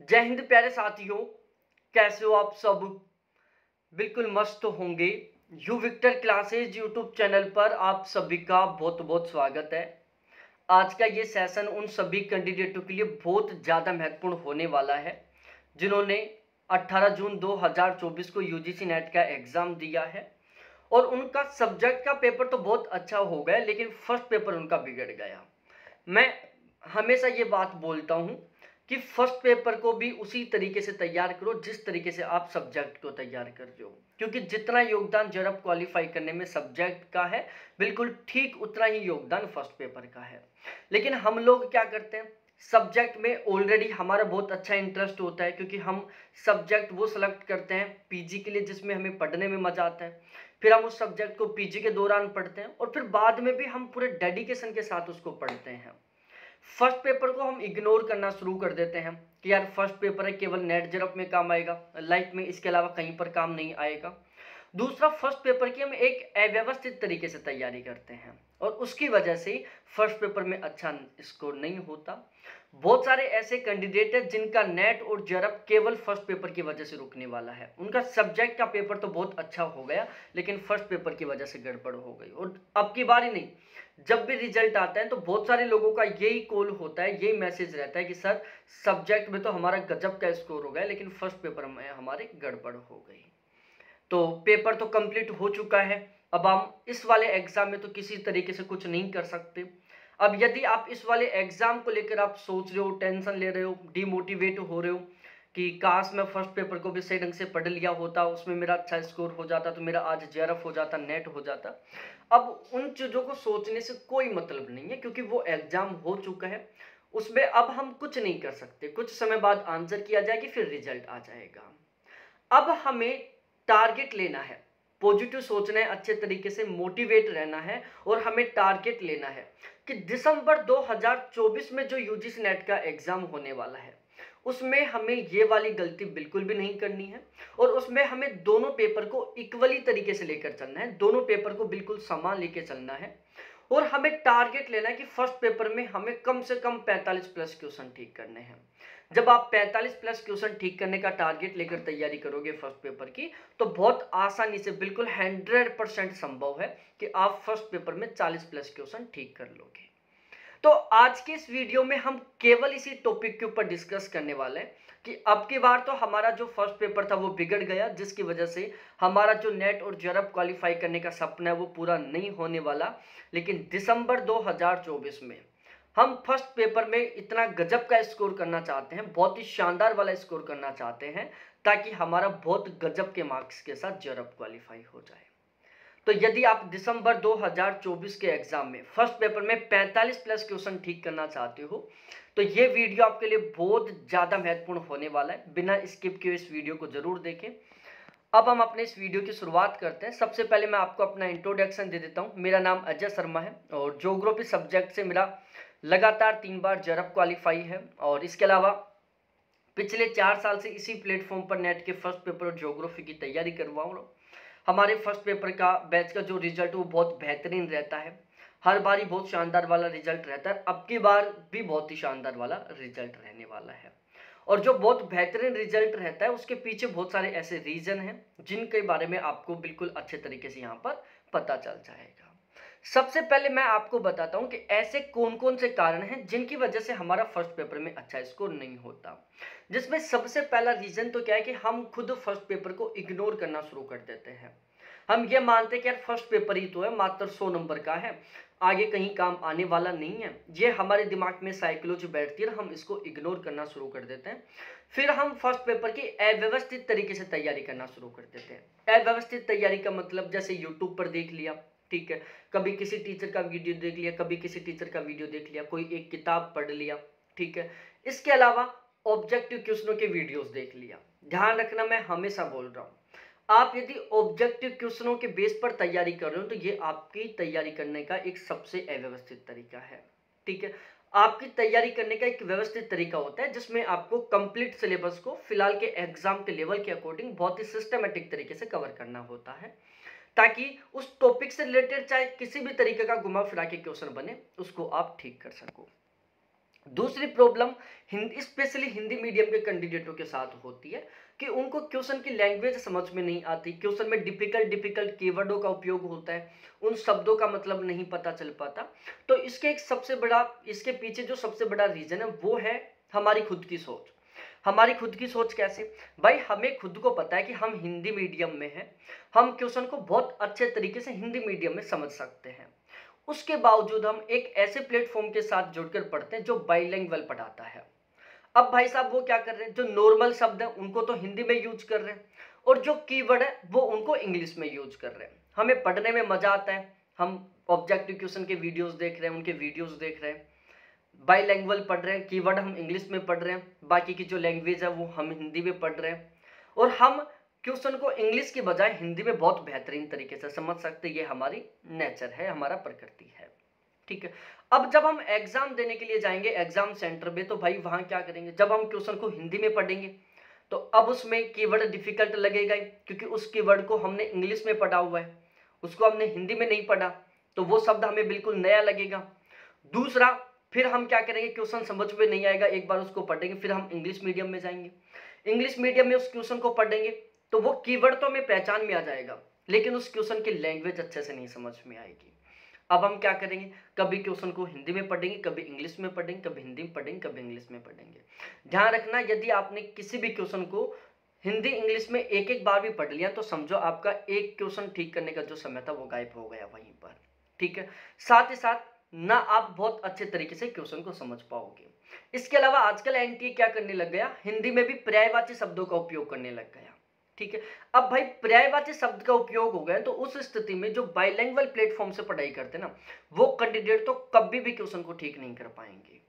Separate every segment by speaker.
Speaker 1: जय हिंद प्यारे साथियों, कैसे हो आप सब। बिल्कुल मस्त होंगे। U Victor classes YouTube channel पर आप सभी का बहुत बहुत स्वागत है। आज का ये सेशन उन सभी कैंडिडेटों के लिए बहुत ज़्यादा महत्वपूर्ण होने वाला है जिन्होंने 18 जून 2024 को यूजीसी नेट का एग्ज़ाम दिया है और उनका सब्जेक्ट का पेपर तो बहुत अच्छा हो गया, लेकिन फर्स्ट पेपर उनका बिगड़ गया। मैं हमेशा ये बात बोलता हूँ कि फर्स्ट पेपर को भी उसी तरीके से तैयार करो जिस तरीके से आप सब्जेक्ट को तैयार कर रहे हो, क्योंकि जितना योगदान जरब क्वालिफाई करने में सब्जेक्ट का है, बिल्कुल ठीक उतना ही योगदान फर्स्ट पेपर का है। लेकिन हम लोग क्या करते हैं, सब्जेक्ट में ऑलरेडी हमारा बहुत अच्छा इंटरेस्ट होता है, क्योंकि हम सब्जेक्ट वो सेलेक्ट करते हैं पीजी के लिए जिसमें हमें पढ़ने में मजा आता है। फिर हम उस सब्जेक्ट को पीजी के दौरान पढ़ते हैं और फिर बाद में भी हम पूरे डेडिकेशन के साथ उसको पढ़ते हैं। फर्स्ट पेपर को हम इग्नोर करना शुरू कर देते हैं कि यार फर्स्ट पेपर है, केवल नेट जरब में काम आएगा, लाइफ में इसके अलावा कहीं पर काम नहीं आएगा। दूसरा, फर्स्ट पेपर की हम एक अव्यवस्थित तरीके से तैयारी करते हैं और उसकी वजह से फर्स्ट पेपर में अच्छा स्कोर नहीं होता। बहुत सारे ऐसे कैंडिडेट हैं जिनका नेट और जरब केवल फर्स्ट पेपर की वजह से रुकने वाला है। उनका सब्जेक्ट का पेपर तो बहुत अच्छा हो गया, लेकिन फर्स्ट पेपर की वजह से गड़बड़ हो गई। और अब की बारी नहीं, जब भी रिजल्ट आता है तो बहुत सारे लोगों का यही कॉल होता है, यही मैसेज रहता है कि सर सब्जेक्ट में तो हमारा गजब का स्कोर हो गया, लेकिन फर्स्ट पेपर में हमारे गड़बड़ हो गई। तो पेपर तो कंप्लीट हो चुका है, अब हम इस वाले एग्जाम में तो किसी तरीके से कुछ नहीं कर सकते। अब यदि आप इस वाले एग्जाम को लेकर आप सोच रहे हो, टेंशन ले रहे हो, डिमोटिवेट हो रहे हो कि काश मैं फर्स्ट पेपर को भी सही ढंग से पढ़ लिया होता, उसमें मेरा अच्छा स्कोर हो जाता तो मेरा आज जेआरएफ हो जाता, नेट हो जाता। अब उन चीज़ों को सोचने से कोई मतलब नहीं है, क्योंकि वो एग्जाम हो चुका है, उसमें अब हम कुछ नहीं कर सकते। कुछ समय बाद आंसर किया जाएगी, फिर रिजल्ट आ जाएगा। अब हमें टारगेट लेना है, पॉजिटिव सोचना है, अच्छे तरीके से मोटिवेट रहना है और हमें टारगेट लेना है कि दिसंबर 2024 में जो यूजीसी नेट का एग्जाम होने वाला है उसमें हमें ये वाली गलती बिल्कुल भी नहीं करनी है और उसमें हमें दोनों पेपर को इक्वली तरीके से लेकर चलना है, दोनों पेपर को बिल्कुल समान लेकर चलना है। और हमें टारगेट लेना है कि फर्स्ट पेपर में हमें कम से कम 45 प्लस क्वेश्चन ठीक करने हैं। जब आप 45 प्लस क्वेश्चन ठीक करने का टारगेट लेकर तैयारी करोगे फर्स्ट पेपर की, तो बहुत आसानी से, बिल्कुल 100% संभव है कि आप फर्स्ट पेपर में 40 प्लस क्वेश्चन ठीक कर लोगे। तो आज के इस वीडियो में हम केवल इसी टॉपिक के ऊपर डिस्कस करने वाले हैं कि अब की बार तो हमारा जो फर्स्ट पेपर था वो बिगड़ गया, जिसकी वजह से हमारा जो नेट और जरब क्वालिफाई करने का सपना है वो पूरा नहीं होने वाला। लेकिन दिसंबर 2024 में हम फर्स्ट पेपर में इतना गजब का स्कोर करना चाहते हैं, बहुत ही शानदार वाला स्कोर करना चाहते हैं, ताकि हमारा बहुत गजब के मार्क्स के साथ जरब क्वालिफाई हो जाए। तो यदि आप दिसंबर 2024 के एग्जाम में फर्स्ट पेपर में 45 प्लस क्वेश्चन ठीक करना चाहते हो, तो ये वीडियो आपके लिए बहुत ज़्यादा महत्वपूर्ण होने वाला है। बिना स्किप किए इस वीडियो को जरूर देखें। अब हम अपने इस वीडियो की शुरुआत करते हैं। सबसे पहले मैं आपको अपना इंट्रोडक्शन दे देता हूँ। मेरा नाम अजय शर्मा है और ज्योग्राफी सब्जेक्ट से मेरा लगातार 3 बार जरब क्वालिफाई है और इसके अलावा पिछले 4 साल से इसी प्लेटफॉर्म पर नेट के फर्स्ट पेपर और ज्योग्राफी की तैयारी करवा रहा हूँ। हमारे फर्स्ट पेपर का बैच का जो रिजल्ट वो बहुत बेहतरीन रहता है, हर बार ही बहुत शानदार वाला रिजल्ट रहता है। अब की बार भी बहुत ही शानदार वाला रिजल्ट रहने वाला है और जो बहुत बेहतरीन रिजल्ट रहता है उसके पीछे बहुत सारे ऐसे रीजन हैं जिनके बारे में आपको बिल्कुल अच्छे तरीके से यहाँ पर पता चल जाएगा। सबसे पहले मैं आपको बताता हूँ कि ऐसे कौन कौन से कारण हैं जिनकी वजह से हमारा फर्स्ट पेपर में अच्छा स्कोर नहीं होता। जिसमें सबसे पहला रीजन तो क्या है कि हम खुद फर्स्ट पेपर को इग्नोर करना शुरू कर देते हैं। हम ये मानते हैं कि यार फर्स्ट पेपर ही तो है, मात्र 100 नंबर का है, आगे कहीं काम आने वाला नहीं है। ये हमारे दिमाग में साइकोलॉजी बैठती है, हम इसको इग्नोर करना शुरू कर देते हैं। फिर हम फर्स्ट पेपर की अव्यवस्थित तरीके से तैयारी करना शुरू कर देते हैं। अव्यवस्थित तैयारी का मतलब जैसे यूट्यूब पर देख लिया, ठीक है, कभी किसी टीचर का वीडियो देख लिया, कभी किसी टीचर का वीडियो देख लिया, कोई एक किताब पढ़ लिया, ठीक है। इसके अलावा ऑब्जेक्टिव क्वेश्चनों के वीडियोस देख लिया। ध्यान रखना, मैं हमेशा बोल रहा हूँ, आप यदि ऑब्जेक्टिव क्वेश्चनों के बेस पर तैयारी कर रहे हो तो ये आपकी तैयारी करने का एक सबसे अव्यवस्थित तरीका है, ठीक है। आपकी तैयारी करने का एक व्यवस्थित तरीका होता है जिसमें आपको कंप्लीट सिलेबस को फिलहाल के एग्जाम के लेवल के अकॉर्डिंग बहुत ही सिस्टमेटिक तरीके से कवर करना होता है, ताकि उस टॉपिक से रिलेटेड चाहे किसी भी तरीके का घुमा फिरा के क्वेश्चन बने उसको आप ठीक कर सको। दूसरी problem Hindi, specially Hindi medium के कैंडिडेटों के साथ होती है कि उनको क्वेश्चन की लैंग्वेज समझ में नहीं आती, क्वेश्चन में डिफिकल्ट डिफिकल्ट कीवर्डों का उपयोग होता है, उन शब्दों का मतलब नहीं पता चल पाता। तो इसके एक सबसे बड़ा, इसके पीछे जो सबसे बड़ा रीजन है वो है हमारी खुद की सोच। हमारी खुद की सोच कैसे? भाई हमें खुद को पता है कि हम हिंदी मीडियम में हैं, हम क्वेश्चन को बहुत अच्छे तरीके से हिंदी मीडियम में समझ सकते हैं, उसके बावजूद हम एक ऐसे प्लेटफॉर्म के साथ जुड़कर पढ़ते हैं जो बाइलिंगुअल पढ़ाता है। अब भाई साहब वो क्या कर रहे हैं, जो नॉर्मल शब्द है उनको तो हिंदी में यूज कर रहे हैं और जो कीवर्ड है वो उनको इंग्लिश में यूज कर रहे हैं। हमें पढ़ने में मजा आता है, हम ऑब्जेक्टिव क्वेश्चन के वीडियोस देख रहे हैं, उनके वीडियोस देख रहे हैं, बाइलिंगुअल पढ़ रहे हैं, कीवर्ड हम इंग्लिश में पढ़ रहे हैं, बाकी की जो लैंग्वेज है वो हम हिंदी में पढ़ रहे हैं, और हम क्वेश्चन को इंग्लिश की बजाय हिंदी में बहुत बेहतरीन तरीके से समझ सकते हैं। ये हमारी नेचर है, हमारा प्रकृति है, ठीक है। अब जब हम एग्जाम देने के लिए जाएंगे एग्जाम सेंटर में, तो भाई वहां क्या करेंगे, जब हम क्वेश्चन को हिंदी में पढ़ेंगे तो अब उसमें कीवर्ड डिफिकल्ट लगेगा ही, क्योंकि उस कीवर्ड को हमने इंग्लिश में पढ़ा हुआ है, उसको हमने हिंदी में नहीं पढ़ा, तो वो शब्द हमें बिल्कुल नया लगेगा। दूसरा, फिर हम क्या करेंगे, क्वेश्चन समझ में नहीं आएगा, एक बार उसको पढ़ेंगे, फिर हम इंग्लिश मीडियम में जाएंगे, इंग्लिश मीडियम में उस क्वेश्चन को पढ़ेंगे तो वो कीवर्ड तो हमें पहचान में आ जाएगा, लेकिन उस क्वेश्चन की लैंग्वेज अच्छे से नहीं समझ में आएगी। अब हम क्या करेंगे, कभी क्वेश्चन को हिंदी में पढ़ेंगे, कभी इंग्लिश में पढ़ेंगे, कभी हिंदी में पढ़ेंगे, कभी इंग्लिश में पढ़ेंगे। ध्यान रखना, यदि आपने किसी भी क्वेश्चन को हिंदी इंग्लिश में एक एक बार भी पढ़ लिया तो समझो आपका एक क्वेश्चन ठीक करने का जो समय था वो गायब हो गया वहीं पर, ठीक है। साथ ही साथ ना आप बहुत अच्छे तरीके से क्वेश्चन को समझ पाओगे। इसके अलावा आजकल एनटीए क्या करने लग गया, हिंदी में भी पर्यायवाची शब्दों का उपयोग करने लग गया, ठीक है। अब भाई पर्यायवाची शब्द का उपयोग हो गया तो उस स्थिति में जो बाइलिंगुअल प्लेटफॉर्म से पढ़ाई करते हैं ना, वो कैंडिडेट तो कभी भी क्वेश्चन को ठीक नहीं कर पाएंगे,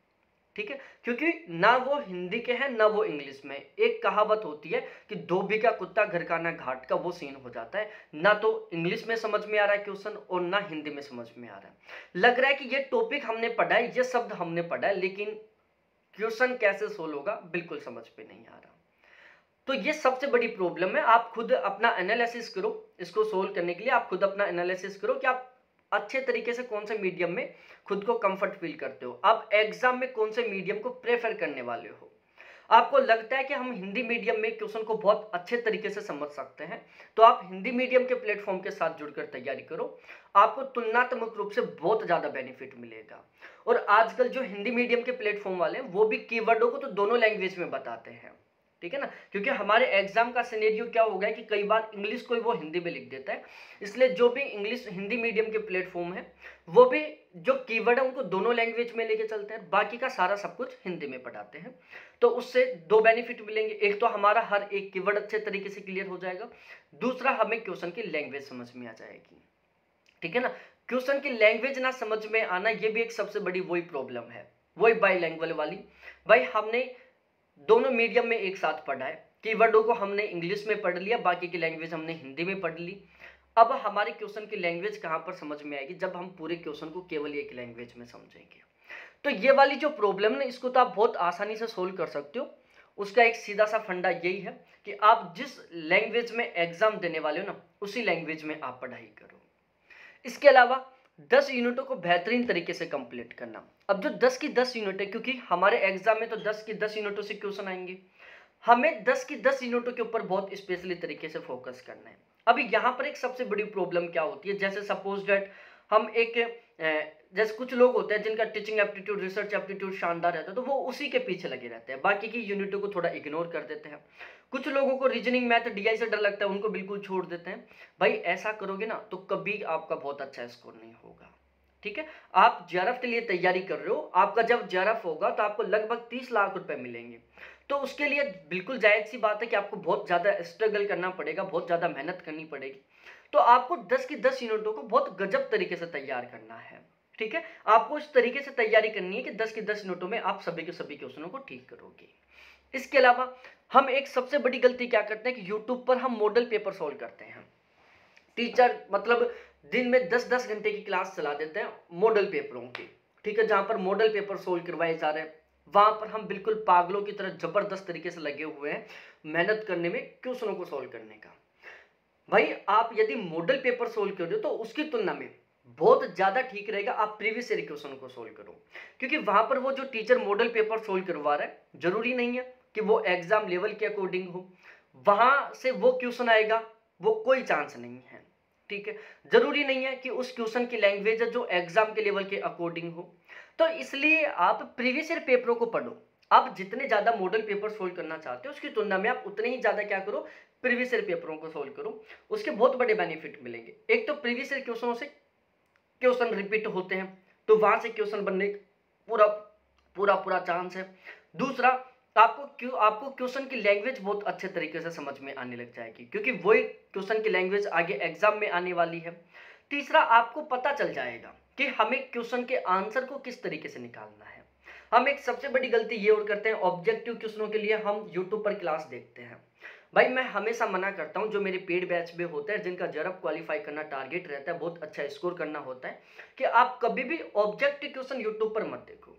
Speaker 1: ठीक है, क्योंकि ना वो हिंदी के हैं ना वो इंग्लिश में। एक कहावत होती है कि धोबी का कुत्ता घर का ना घाट का, वो सीन हो जाता है, ना तो इंग्लिश में समझ में आ रहा है क्वेश्चन और ना हिंदी में समझ में आ रहा है। लग रहा है कि ये टॉपिक हमने पढ़ा है, ये शब्द हमने पढ़ा है, लेकिन क्वेश्चन कैसे सोल्व होगा बिल्कुल समझ में नहीं आ रहा। तो ये सबसे बड़ी प्रॉब्लम है। आप खुद अपना एनालिसिस करो, इसको सोल्व करने के लिए आप खुद अपना एनालिसिस करो कि आप अच्छे तरीके से कौन से मीडियम में खुद को कंफर्ट फील करते हो, आप एग्जाम में कौन से मीडियम को प्रेफर करने वाले हो। आपको लगता है कि हम हिंदी मीडियम में क्वेश्चन को बहुत अच्छे तरीके से समझ सकते हैं, तो आप हिंदी मीडियम के प्लेटफॉर्म के साथ जुड़कर तैयारी करो, आपको तुलनात्मक रूप से बहुत ज़्यादा बेनिफिट मिलेगा। और आजकल जो हिंदी मीडियम के प्लेटफॉर्म वाले हैं वो भी कीवर्डों को तो दोनों लैंग्वेज में बताते हैं, ठीक है ना, क्योंकि हमारे एग्जाम का सिनेरियो क्या हो गया कि कई बार इंग्लिश को वो हिंदी में लिख देता है, इसलिए जो भी इंग्लिश हिंदी मीडियम के प्लेटफॉर्म है वो भी जो कीवर्ड है उनको दोनों लैंग्वेज में लेके चलते हैं, बाकी का सारा सब कुछ हिंदी में पढ़ाते हैं। तो उससे दो बेनिफिट मिलेंगे, एक तो हमारा हर एक कीवर्ड अच्छे तरीके से क्लियर हो जाएगा, दूसरा हमें क्वेश्चन की लैंग्वेज समझ में आ जाएगी, ठीक है ना। क्वेश्चन की लैंग्वेज ना समझ में आना ये भी एक सबसे बड़ी वही प्रॉब्लम है, वही बाइलिंगुअल वाली। भाई हमने दोनों मीडियम में एक साथ पढ़ा है, कीवर्डों को हमने इंग्लिश में पढ़ लिया, बाकी की लैंग्वेज हमने हिंदी में पढ़ ली। अब हमारे क्वेश्चन की लैंग्वेज कहाँ पर समझ में आएगी, जब हम पूरे क्वेश्चन को केवल एक लैंग्वेज में समझेंगे। तो ये वाली जो प्रॉब्लम है इसको तो आप बहुत आसानी से सोल्व कर सकते हो। उसका एक सीधा सा फंडा यही है कि आप जिस लैंग्वेज में एग्जाम देने वाले हो ना, उसी लैंग्वेज में आप पढ़ाई करो। इसके अलावा 10 यूनिटों को बेहतरीन तरीके से कंप्लीट करना। अब जो 10 की 10 यूनिट है, क्योंकि हमारे एग्जाम में तो 10 की 10 यूनिटों से क्वेश्चन आएंगे, हमें 10 की 10 यूनिटों के ऊपर बहुत स्पेशली तरीके से फोकस करना है। अभी यहाँ पर एक सबसे बड़ी प्रॉब्लम क्या होती है, जैसे सपोज दैट हम एक जैसे कुछ लोग होते हैं जिनका टीचिंग एप्टीट्यूड रिसर्च एप्टीट्यूड शानदार रहता है, तो वो उसी के पीछे लगे रहते हैं, बाकी की यूनिटों को थोड़ा इग्नोर कर देते हैं। कुछ लोगों को रीजनिंग मैथ डीआई से डर लगता है, उनको बिल्कुल छोड़ देते हैं। भाई ऐसा करोगे ना तो कभी आपका बहुत अच्छा स्कोर नहीं होगा, ठीक है। आप जेआरएफ के लिए तैयारी कर रहे हो, आपका जब जेआरएफ होगा तो आपको लगभग 30 लाख रुपए मिलेंगे, तो उसके लिए बिल्कुल जायज सी बात है कि आपको बहुत ज़्यादा स्ट्रगल करना पड़ेगा, बहुत ज़्यादा मेहनत करनी पड़ेगी। तो आपको 10 की 10 यूनिटों को बहुत गजब तरीके से तैयार करना है, ठीक है। आपको इस तरीके से तैयारी करनी है कि 10 की 10 यूनिटों में आप सभी के सभी क्वेश्चनों को ठीक करोगे। इसके अलावा हम एक सबसे बड़ी गलती क्या करते हैं कि यूट्यूब पर हम मॉडल पेपर सॉल्व करते हैं। टीचर मतलब दिन में 10-10 घंटे की क्लास चला देते हैं मॉडल पेपरों की, ठीक है, जहां पर मॉडल पेपर सोल्व करवाए जा रहे हैं, वहां पर हम बिल्कुल पागलों की तरह जबरदस्त तरीके से लगे हुए हैं मेहनत करने में, क्वेश्चनों को सोल्व करने का। भाई आप यदि मॉडल पेपर सोल्व कर रहे हो तो उसकी तुलना में बहुत ज़्यादा ठीक रहेगा आप प्रीवियस ईयर क्वेश्चन को सोल्व करो, क्योंकि वहां पर वो जो टीचर मॉडल पेपर सोल्व करवा रहा है, जरूरी नहीं है कि वो एग्जाम लेवल के अकॉर्डिंग हो, वहां से वो क्वेश्चन आएगा, वो कोई चांस नहीं है। ठीक है, जरूरी नहीं है कि उस क्वेश्चन की लैंग्वेज जो एग्जाम के लेवल के अकॉर्डिंग हो। तो इसलिए आप प्रीवियस ईयर पेपरों को पढ़ो। आप जितने ज्यादा मॉडल पेपर सोल्व करना चाहते हो उसकी तुलना में आप उतने ही ज्यादा क्या करो, प्रीवियस ईयर पेपरों को सोल्व करो। उसके बहुत बड़े बेनिफिट मिलेंगे। एक तो प्रीवियस ईयर क्वेश्चनों से क्वेश्चन रिपीट होते हैं, तो वहां से क्वेश्चन बनने का पूरा पूरा पूरा चांस है। दूसरा, आपको क्वेश्चन की लैंग्वेज बहुत अच्छे तरीके से समझ में आने लग जाएगी, क्योंकि वही क्वेश्चन की लैंग्वेज आगे एग्जाम में आने वाली है। तीसरा, आपको पता चल जाएगा कि हमें क्वेश्चन के आंसर को किस तरीके से निकालना है। हम एक सबसे बड़ी गलती ये और करते हैं, ऑब्जेक्टिव क्वेश्चनों के लिए हम यूट्यूब पर क्लास देखते हैं। भाई मैं हमेशा मना करता हूं, जो मेरे पेड बैच में होते हैं, जिनका जरब क्वालिफाई करना टारगेट रहता है, बहुत अच्छा स्कोर करना होता है, कि आप कभी भी ऑब्जेक्टिव क्वेश्चन यूट्यूब पर मत देखो,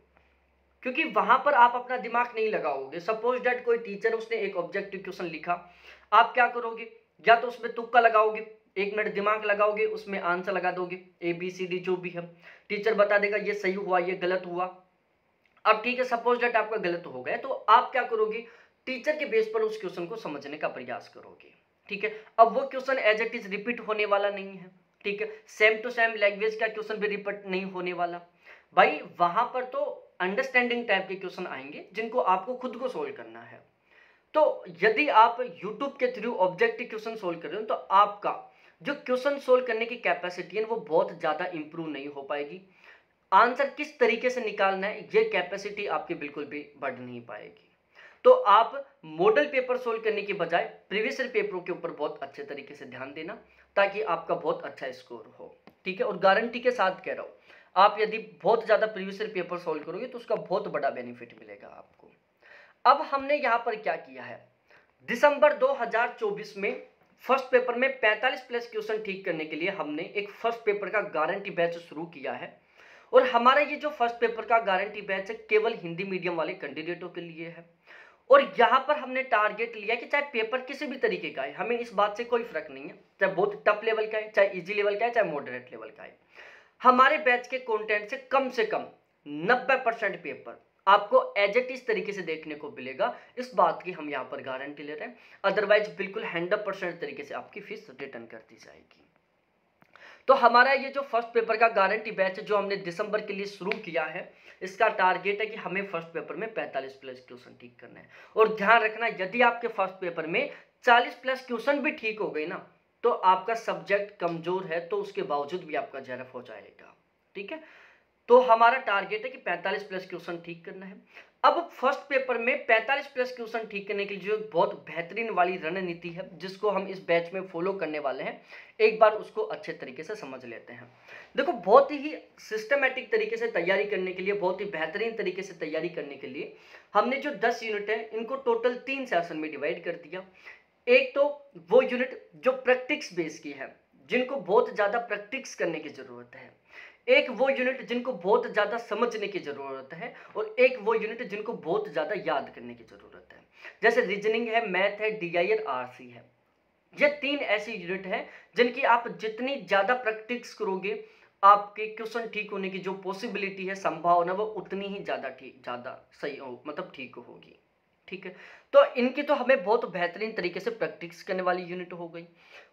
Speaker 1: क्योंकि वहां पर आप अपना दिमाग नहीं लगाओगे। सपोज दैट कोई टीचर उसने एक ऑब्जेक्टिव क्वेश्चन लिखा, आप क्या करोगे, या तो उसमें तुक्का लगाओगे, 1 मिनट दिमाग लगाओगे, उसमें आंसर लगा दोगे, ABCD जो भी है, टीचर बता देगा ये सही हुआ ये गलत हुआ। अब ठीक है, सपोज दैट आपका गलत हो गया, तो आप क्या करोगे, टीचर के बेस पर उस क्वेश्चन को समझने का प्रयास करोगे। ठीक है, अब वो question as it is repeat होने वाला नहीं है। ठीक है, सेम टू सेम लैंग्वेज का क्वेश्चन भी रिपीट नहीं होने वाला। भाई वहां पर तो अंडरस्टैंडिंग टाइप के क्वेश्चन आएंगे, जिनको आपको खुद को सोल्व करना है। तो यदि आप यूट्यूब के थ्रू ऑब्जेक्टिव क्वेश्चन सोल्व कर रहे हो, तो आपका जो क्वेश्चन सोल्व करने की कैपेसिटी है वो बहुत ज्यादा इंप्रूव नहीं हो पाएगी। आंसर किस तरीके से निकालना है ये कैपेसिटी आपकी बिल्कुल भी बढ़ नहीं पाएगी। तो आप मॉडल पेपर सोल्व करने की बजाय प्रीवियस ईयर पेपरों के ऊपर बहुत अच्छे तरीके से ध्यान देना, ताकि आपका बहुत अच्छा स्कोर हो। ठीक है, और गारंटी के साथ कह रहा हूं, आप यदि बहुत ज्यादा प्रीवियस ईयर पेपर सोल्व करोगे तो उसका बहुत बड़ा बेनिफिट मिलेगा आपको। अब हमने यहां पर क्या किया है, दिसंबर 2024 में फर्स्ट पेपर में 45 प्लस क्वेश्चन ठीक करने के लिए हमने एक फर्स्ट पेपर का गारंटी बैच शुरू किया है। और हमारा ये जो फर्स्ट पेपर का गारंटी बैच है केवल हिंदी मीडियम वाले कैंडिडेटों के लिए है। और यहाँ पर हमने टारगेट लिया कि चाहे पेपर किसी भी तरीके का है, हमें इस बात से कोई फर्क नहीं है, चाहे बहुत टफ लेवल का है, चाहे इजी लेवल का है, चाहे मॉडरेट लेवल का है। हमारे बैच के कंटेंट से कम 90% पेपर आपको एज इट इज तरीके से देखने को मिलेगा। इस बात की हम यहाँ पर गारंटी ले रहे हैं, अदरवाइज बिल्कुल 100% तरीके से आपकी फीस रिटर्न कर दी जाएगी। तो हमारा ये जो फर्स्ट पेपर का गारंटी बैच है जो हमने दिसंबर के लिए शुरू किया है, इसका टारगेट है कि हमें फर्स्ट पेपर में 45 प्लस क्वेश्चन ठीक करना है। और ध्यान रखना, यदि आपके फर्स्ट पेपर में 40 प्लस क्वेश्चन भी ठीक हो गए ना, तो आपका सब्जेक्ट कमजोर है तो उसके बावजूद भी आपका जेआरएफ हो जाएगा। ठीक है, तो हमारा टारगेट है कि 45 प्लस क्वेश्चन ठीक करना है। अब फर्स्ट पेपर में 45 प्लस क्वेश्चन ठीक करने के लिए जो बहुत बेहतरीन वाली रणनीति है, जिसको हम इस बैच में फॉलो करने वाले हैं, एक बार उसको अच्छे तरीके से समझ लेते हैं। देखो, बहुत ही सिस्टमेटिक तरीके से तैयारी करने के लिए, बहुत ही बेहतरीन तरीके से तैयारी करने के लिए हमने जो 10 यूनिट है इनको टोटल 3 सेशन में डिवाइड कर दिया। एक तो वो यूनिट जो प्रैक्टिस बेस की है, जिनको बहुत ज्यादा प्रैक्टिस करने की जरूरत है। एक वो यूनिट जिनको बहुत ज्यादा समझने की जरूरत है, और एक वो यूनिट जिनको बहुत ज्यादा याद करने की जरूरत है, जैसे रीजनिंग है, मैथ है, DI और RC है। ये 3 ऐसी यूनिट है जिनकी आप जितनी ज्यादा प्रैक्टिस करोगे, आपके क्वेश्चन ठीक होने की जो पॉसिबिलिटी है, संभावना, वो उतनी ही ज्यादा सही हो, मतलब ठीक होगी। ठीक है, तो इनकी तो हमें बहुत बेहतरीन तरीके से प्रैक्टिस करने वाली यूनिट हो गई।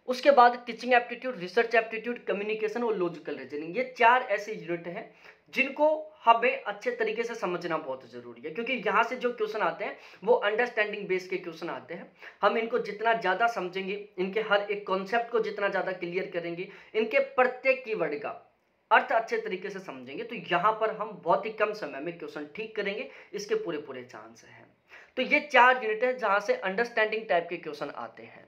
Speaker 1: उसके बाद teaching aptitude, research aptitude, communication और लॉजिकल रीजनिंग, ये 4 ऐसे यूनिट हैं जिनको हमें अच्छे तरीके से समझना बहुत जरूरी है, क्योंकि यहाँ से जो क्वेश्चन आते हैं वो अंडरस्टैंडिंग बेस के क्वेश्चन आते हैं। हम इनको जितना ज्यादा समझेंगे, इनके हर एक कॉन्सेप्ट को जितना ज्यादा क्लियर करेंगे, इनके प्रत्येक कीवर्ड का अर्थ अच्छे तरीके से समझेंगे, तो यहाँ पर हम बहुत ही कम समय में क्वेश्चन ठीक करेंगे, इसके पूरे पूरे चांस हैं। तो ये 4 यूनिट है जहां से अंडरस्टैंडिंग टाइप के क्वेश्चन आते हैं।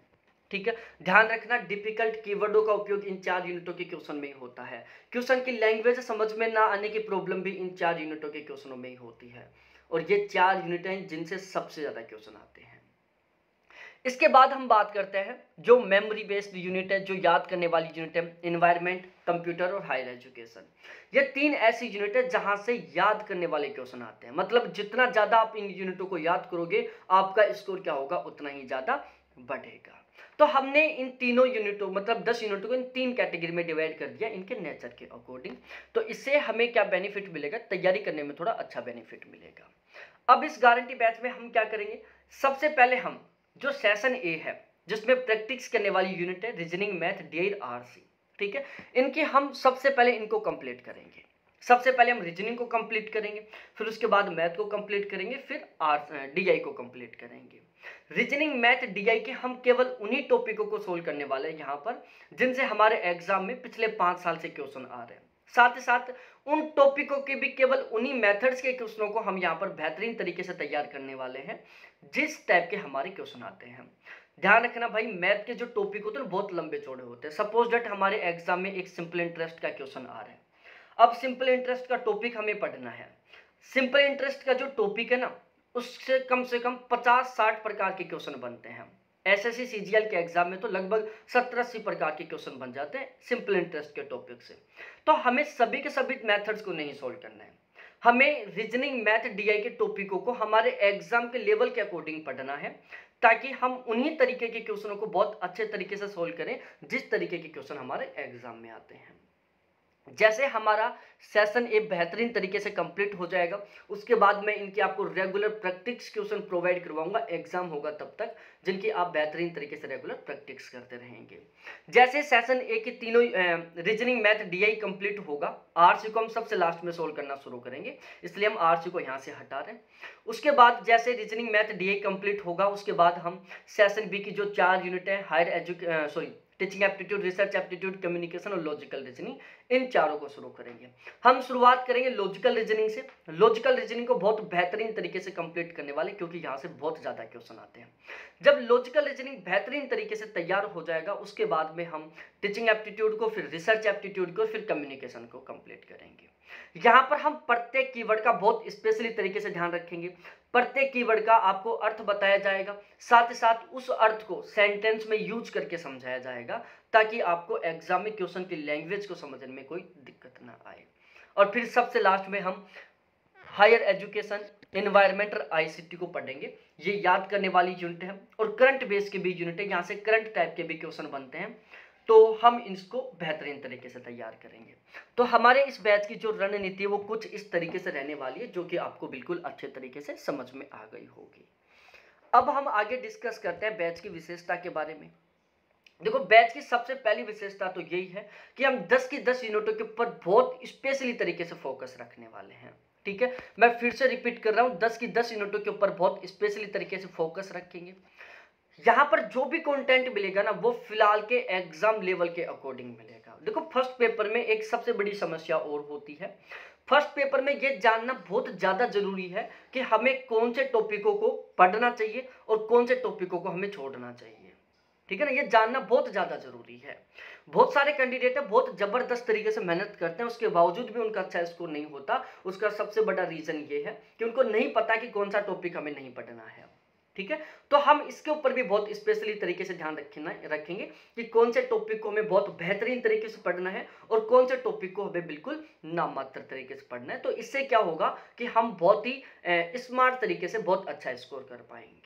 Speaker 1: ठीक है, ध्यान रखना, डिफिकल्ट कीवर्डों का उपयोग इन 4 यूनिटों के क्वेश्चन में ही होता है। क्वेश्चन की लैंग्वेज समझ में ना आने की प्रॉब्लम भी इन 4 यूनिटों के क्वेश्चनों में ही होती है, और ये 4 यूनिट हैं जिनसे सबसे ज्यादा क्वेश्चन आते हैं। इसके बाद हम बात करते हैं जो मेमोरी बेस्ड यूनिट है, जो याद करने वाली यूनिट है, एनवायरनमेंट, कंप्यूटर और हायर एजुकेशन। ये 3 ऐसी यूनिट है जहां से याद करने वाले क्वेश्चन आते हैं, मतलब जितना ज्यादा आप इन यूनिटों को याद करोगे, आपका स्कोर क्या होगा, उतना ही ज्यादा बढ़ेगा। तो हमने इन तीनों यूनिटों मतलब 10 यूनिटों को इन 3 कैटेगरी में डिवाइड कर दिया इनके नेचर के अकॉर्डिंग। तो इससे हमें क्या बेनिफिट मिलेगा, तैयारी करने में थोड़ा अच्छा बेनिफिट मिलेगा। अब इस गारंटी बैच में हम क्या करेंगे, सबसे पहले हम जो सेशन ए है जिसमें प्रैक्टिस करने वाली यूनिट है रीजनिंग, मैथ, डीआई, आरसी, ठीक है, इनकी हम सबसे पहले इनको कंप्लीट करेंगे। सबसे पहले हम रीजनिंग को कंप्लीट करेंगे, फिर उसके बाद मैथ को कंप्लीट करेंगे, फिर डीआई को कंप्लीट करेंगे। रीजनिंग, मैथ, डीआई के हम केवल उन्हीं टॉपिकों को सोल्व करने वाले हैं यहाँ पर जिनसे हमारे एग्जाम में पिछले 5 साल से क्वेश्चन आ रहे हैं। साथ ही साथ उन टॉपिकों के भी केवल उन्हीं मेथड्स के क्वेश्चनों को हम यहाँ पर बेहतरीन तरीके से तैयार करने वाले हैं जिस टाइप के हमारे क्वेश्चन आते हैं। ध्यान रखना भाई, मैथ के जो टॉपिक होते हैं बहुत लंबे चौड़े होते हैं। सपोज दैट हमारे एग्जाम में एक सिंपल इंटरेस्ट का क्वेश्चन आ रहा है। अब सिंपल इंटरेस्ट का टॉपिक हमें पढ़ना है। सिंपल इंटरेस्ट का जो टॉपिक है ना, उससे कम 50-60 प्रकार के क्वेश्चन बनते हैं। एसएससी सीजीएल के एग्जाम में तो लगभग 70-80 प्रकार के क्वेश्चन बन जाते हैं सिंपल इंटरेस्ट के टॉपिक से। तो हमें सभी के सभी मेथड्स को नहीं सोल्व करना है, हमें रीजनिंग, मैथ, डीआई के टॉपिकों को हमारे एग्जाम के लेवल के अकॉर्डिंग पढ़ना है ताकि हम उन्हीं तरीके के क्वेश्चनों को बहुत अच्छे तरीके से सोल्व करें जिस तरीके के क्वेश्चन हमारे एग्जाम में आते हैं। जैसे हमारा सेशन ए बेहतरीन तरीके से कंप्लीट हो जाएगा, उसके बाद मैं इनकी आपको रेगुलर प्रैक्टिस क्वेश्चन प्रोवाइड करवाऊंगा, एग्जाम होगा तब तक, जिनकी आप बेहतरीन तरीके से रेगुलर प्रैक्टिस करते रहेंगे। जैसे सेशन ए की तीनों रीजनिंग, मैथ, डीआई कंप्लीट होगा, आरसी को हम सबसे लास्ट में सोल्व करना शुरू करेंगे, इसलिए हम आरसी को यहाँ से हटा रहे हैं। उसके बाद जैसे रीजनिंग, मैथ, डीआई कंप्लीट होगा, उसके बाद हम सेशन बी की जो 4 यूनिट है teaching aptitude, research aptitude, communication और लॉजिकल रीजनिंग, इन चारों को शुरू करेंगे। हम शुरुआत करेंगे लॉजिकल रीजनिंग से। लॉजिकल रीजनिंग को बहुत बेहतरीन तरीके से कंप्लीट करने वाले, क्योंकि यहाँ से बहुत ज़्यादा क्वेश्चन आते हैं। जब लॉजिकल रीजनिंग बेहतरीन तरीके से तैयार हो जाएगा, उसके बाद में हम टीचिंग एप्टीट्यूड को, फिर रिसर्च एप्टीट्यूड को, फिर कम्युनिकेशन को कंप्लीट करेंगे। यहाँ पर हम प्रत्येक कीवर्ड का बहुत स्पेशली तरीके से ध्यान रखेंगे। प्रत्येक कीवर्ड का आपको अर्थ बताया जाएगा, साथ ही साथ उस अर्थ को सेंटेंस में यूज करके समझाया जाएगा ताकि आपको एग्जाम में क्वेश्चन की लैंग्वेज को समझने में कोई दिक्कत ना आए। और फिर सबसे लास्ट में हम हायर एजुकेशन, एनवायरमेंट और आईसीटी को पढ़ेंगे। ये याद करने वाली यूनिट है और करंट बेस की भी यूनिट है, यहाँ से करंट टाइप के भी क्वेश्चन बनते हैं, तो हम इसको बेहतरीन तरीके से तैयार करेंगे। तो हमारे इस बैच की जो रणनीति है वो कुछ इस तरीके से रहने वाली है, जो कि आपको बिल्कुल अच्छे तरीके से समझ में आ गई होगी। अब हम आगे डिस्कस करते हैं बैच की विशेषता के बारे में। देखो, बैच की सबसे पहली विशेषता तो यही है कि हम 10 की 10 यूनिटों के ऊपर बहुत स्पेशली तरीके से फोकस रखने वाले हैं। ठीक है, मैं फिर से रिपीट कर रहा हूँ, 10 की 10 यूनिटों के ऊपर बहुत स्पेशली तरीके से फोकस रखेंगे। यहाँ पर जो भी कंटेंट मिलेगा ना, वो फिलहाल के एग्जाम लेवल के अकॉर्डिंग मिलेगा। देखो, फर्स्ट पेपर में एक सबसे बड़ी समस्या और होती है। फर्स्ट पेपर में ये जानना बहुत ज़्यादा जरूरी है कि हमें कौन से टॉपिकों को पढ़ना चाहिए और कौन से टॉपिकों को हमें छोड़ना चाहिए। ठीक है ना, ये जानना बहुत ज़्यादा जरूरी है। बहुत सारे कैंडिडेट है बहुत ज़बरदस्त तरीके से मेहनत करते हैं, उसके बावजूद भी उनका अच्छा स्कोर नहीं होता। उसका सबसे बड़ा रीज़न ये है कि उनको नहीं पता कि कौन सा टॉपिक हमें नहीं पढ़ना है। ठीक है, तो हम इसके ऊपर भी बहुत स्पेशली तरीके से ध्यान रखेंगे कि कौन से टॉपिक को हमें बहुत बेहतरीन तरीके से पढ़ना है और कौन से टॉपिक को हमें बिल्कुल नामात्र तरीके से पढ़ना है। तो इससे क्या होगा कि हम बहुत ही स्मार्ट तरीके से बहुत अच्छा स्कोर कर पाएंगे।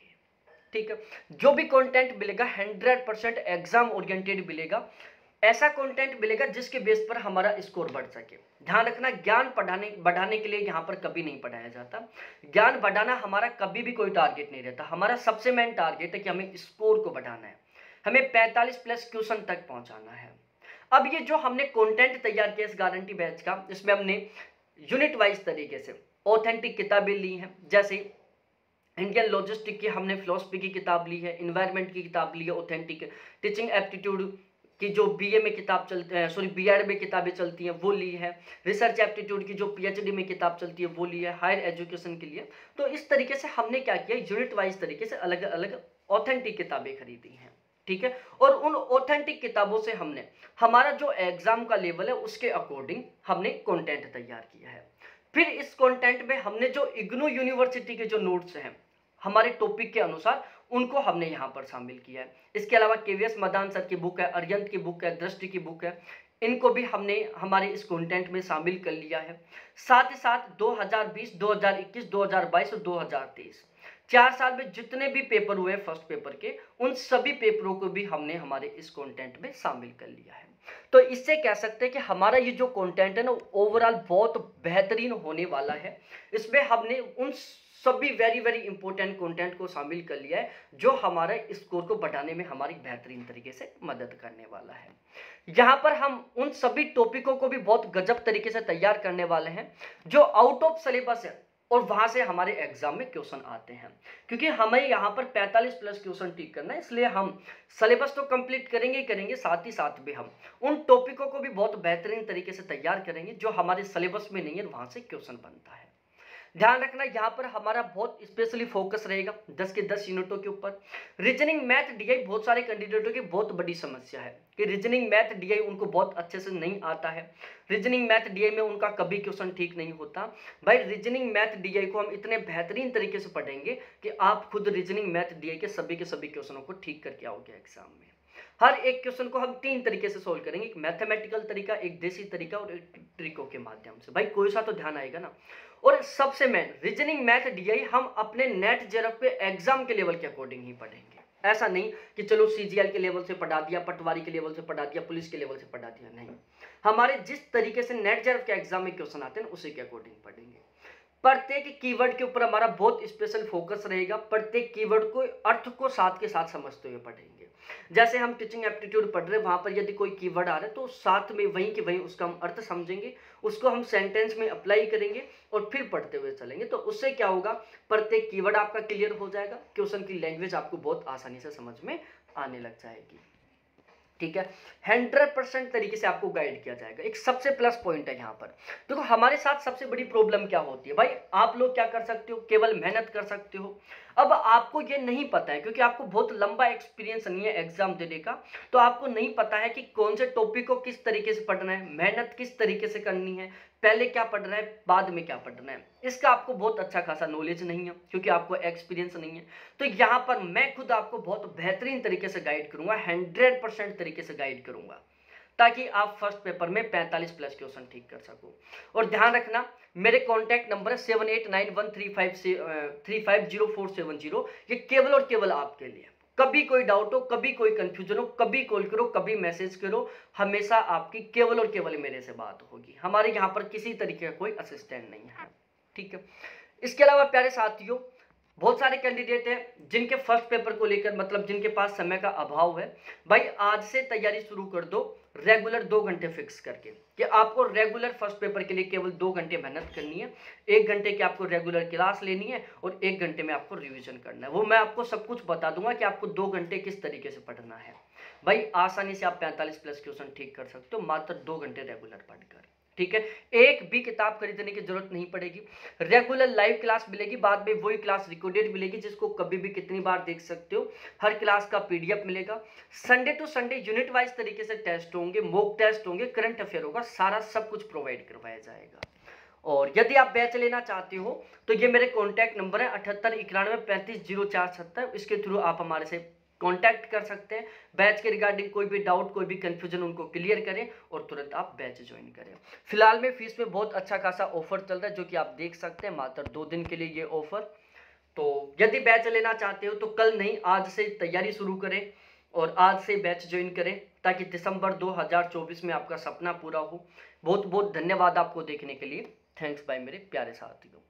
Speaker 1: ठीक है, जो भी कंटेंट मिलेगा 100% एग्जाम ओरिएंटेड मिलेगा। ऐसा कंटेंट मिलेगा जिसके बेस पर हमारा स्कोर बढ़ सके। ध्यान रखना, ज्ञान बढ़ाने के लिए यहाँ पर कभी नहीं पढ़ाया जाता। ज्ञान बढ़ाना हमारा कभी भी कोई टारगेट नहीं रहता। हमारा सबसे मेन टारगेट है कि हमें स्कोर को बढ़ाना है, हमें 45+ क्वेश्चन तक पहुँचाना है। अब ये जो हमने कंटेंट तैयार किया इस गारंटी बैच का, इसमें हमने यूनिट वाइज तरीके से ऑथेंटिक किताबें ली हैं। जैसे इंडियन लॉजिस्टिक की हमने फिलोसफी की किताब ली है, इन्वायरमेंट की किताब ली है ऑथेंटिक, टीचिंग एप्टीट्यूड की जो बीए में किताब चलती है, बीएड में किताबें चलती हैं वो ली है, रिसर्च एप्टीट्यूड की जो पीएचडी में किताब चलती है वो ली है, हायर एजुकेशन के लिए। तो इस तरीके से हमने क्या किया, यूनिट वाइज तरीके से अलग अलग ऑथेंटिक किताबें खरीदी हैं। ठीक है, और उन ऑथेंटिक किताबों से हमने हमारा जो एग्जाम का लेवल है उसके अकॉर्डिंग हमने कंटेंट तैयार किया है। फिर इस कंटेंट में हमने जो इग्नू यूनिवर्सिटी के जो नोट्स हैं हमारे टॉपिक के अनुसार, उनको हमने यहाँ पर शामिल किया है। इसके अलावा केवीएस मदान सर की बुक है, अरिहंत की बुक है, दृष्टि की बुक है, इनको भी हमने हमारे इस कंटेंट में शामिल कर लिया है। साथ ही साथ 2020, 2021, 2022 और 2023 4 साल में जितने भी पेपर हुए फर्स्ट पेपर के, उन सभी पेपरों को भी हमने हमारे इस कंटेंट में शामिल कर लिया है। तो इससे कह सकते हैं कि हमारा ये जो कंटेंट है ना, ओवरऑल बहुत बेहतरीन होने वाला है। इसमें हमने उन सभी वेरी वेरी इंपॉर्टेंट कंटेंट को शामिल कर लिया है जो हमारे स्कोर को बढ़ाने में हमारी बेहतरीन तरीके से मदद करने वाला है। यहाँ पर हम उन सभी टॉपिकों को भी बहुत गजब तरीके से तैयार करने वाले हैं जो आउट ऑफ सिलेबस है और वहां से हमारे एग्जाम में क्वेश्चन आते हैं। क्योंकि हमें यहाँ पर 45 प्लस क्वेश्चन ठीक करना है, इसलिए हम सिलेबस तो कंप्लीट करेंगे ही करेंगे, साथ ही साथ भी हम उन टॉपिकों को भी बहुत बेहतरीन तरीके से तैयार करेंगे जो हमारे सिलेबस में नहीं है, वहां से क्वेश्चन बनता है। ध्यान रखना, यहाँ पर हमारा बहुत स्पेशली फोकस रहेगा 10 के 10 यूनिटों के ऊपर। रीजनिंग मैथ डीआई बहुत सारे कैंडिडेटों की बहुत बड़ी समस्या है कि रीजनिंग मैथ डीआई उनको बहुत अच्छे से नहीं आता है। रीजनिंग मैथ डीआई में उनका कभी क्वेश्चन ठीक नहीं होता। भाई रीजनिंग मैथ डीआई को हम इतने बेहतरीन तरीके से पढ़ेंगे कि आप खुद रीजनिंग मैथ डीआई के सभी क्वेश्चनों को ठीक करके आओगे एग्जाम में। हर एक क्वेश्चन को हम 3 तरीके से सोल्व करेंगे, एक मैथमेटिकल तरीका, एक देसी तरीका और एक ट्रिकों के माध्यम से। भाई कोई सा तो ध्यान आएगा ना। और सबसे मेन रीजनिंग मैथ डीआई हम अपने नेट जेआरएफ पे एग्जाम के लेवल के अकॉर्डिंग ही पढ़ेंगे। ऐसा नहीं कि चलो सीजीएल के लेवल से पढ़ा दिया, पटवारी के लेवल से पढ़ा दिया, पुलिस के लेवल से पढ़ा दिया, नहीं। हमारे जिस तरीके से नेट जेआरएफ के एग्जाम में क्वेश्चन आते हैं उसी के अकॉर्डिंग पढ़ेंगे। प्रत्येक कीवर्ड के ऊपर हमारा बहुत स्पेशल फोकस रहेगा। प्रत्येक कीवर्ड को अर्थ को साथ के साथ समझते हुए पढ़ेंगे। जैसे हम टीचिंग एप्टीट्यूड पढ़ रहे हैं, वहां पर यदि कोई कीवर्ड आ रहा है तो साथ में वहीं के वहीं उसका हम अर्थ समझेंगे, उसको हम सेंटेंस में अप्लाई करेंगे और फिर पढ़ते हुए चलेंगे। तो उससे क्या होगा, प्रत्येक कीवर्ड आपका क्लियर हो जाएगा, क्वेश्चन की लैंग्वेज आपको बहुत आसानी से समझ में आने लग जाएगी। ठीक है, 100% तरीके से आपको गाइड किया जाएगा। एक सबसे प्लस पॉइंट है यहाँ पर। देखो हमारे साथ सबसे बड़ी प्रॉब्लम क्या होती है, भाई आप लोग क्या कर सकते हो, केवल मेहनत कर सकते हो। अब आपको ये नहीं पता है क्योंकि आपको बहुत लंबा एक्सपीरियंस नहीं है एग्जाम देने का, तो आपको नहीं पता है कि कौन से टॉपिक को किस तरीके से पढ़ना है, मेहनत किस तरीके से करनी है, पहले क्या पढ़ना है बाद में क्या पढ़ना है, इसका आपको बहुत अच्छा खासा नॉलेज नहीं है क्योंकि आपको एक्सपीरियंस नहीं है। तो यहाँ पर मैं खुद आपको बहुत बेहतरीन तरीके से गाइड करूंगा, 100% तरीके से गाइड करूंगा ताकि आप फर्स्ट पेपर में 45 प्लस क्वेश्चन ठीक कर सको। और ध्यान रखना, मेरे कॉन्टैक्ट नंबर है 7891350470। ये केवल और केवल आपके लिए। कभी कोई डाउट हो, कभी कोई कंफ्यूजन हो, कभी कॉल करो, कभी मैसेज करो, हमेशा आपकी केवल और केवल मेरे से बात होगी। हमारे यहाँ पर किसी तरीके का कोई असिस्टेंट नहीं है। ठीक है, इसके अलावा प्यारे साथियों, बहुत सारे कैंडिडेट हैं जिनके फर्स्ट पेपर को लेकर मतलब जिनके पास समय का अभाव है। भाई आज से तैयारी शुरू कर दो, रेगुलर 2 घंटे फिक्स करके कि आपको रेगुलर फर्स्ट पेपर के लिए केवल 2 घंटे मेहनत करनी है। 1 घंटे की आपको रेगुलर क्लास लेनी है और 1 घंटे में आपको रिवीजन करना है। वो मैं आपको सब कुछ बता दूंगा कि आपको 2 घंटे किस तरीके से पढ़ना है। भाई आसानी से आप 45 प्लस क्वेश्चन ठीक कर सकते हो मात्र 2 घंटे रेगुलर पढ़कर। ठीक है, एक भी किताब खरीदने की जरूरत नहीं पड़ेगी। रेगुलर लाइव क्लास मिलेगी, बाद में वही क्लास रिकॉर्डेड मिलेगी जिसको कभी भी कितनी बार देख सकते हो। हर क्लास का पीडीएफ मिलेगा। Sunday to Sunday unit wise तरीके से टेस्ट होंगे, मॉक टेस्ट होंगे, करंट अफेयर होगा, सारा सब कुछ प्रोवाइड करवाया जाएगा। और यदि आप बैच लेना चाहते हो तो ये मेरे कॉन्टैक्ट नंबर है 7891350470। इसके थ्रू आप हमारे से कांटेक्ट कर सकते हैं। बैच के रिगार्डिंग कोई भी डाउट, कोई भी कंफ्यूजन उनको क्लियर करें और तुरंत आप बैच ज्वाइन करें। फिलहाल में फीस में बहुत अच्छा खासा ऑफर चल रहा है जो कि आप देख सकते हैं, मात्र 2 दिन के लिए ये ऑफर। तो यदि बैच लेना चाहते हो तो कल नहीं, आज से तैयारी शुरू करें और आज से बैच ज्वाइन करें ताकि दिसंबर 2024 में आपका सपना पूरा हो। बहुत बहुत धन्यवाद आपको देखने के लिए। थैंक्स बाय मेरे प्यारे साथियों।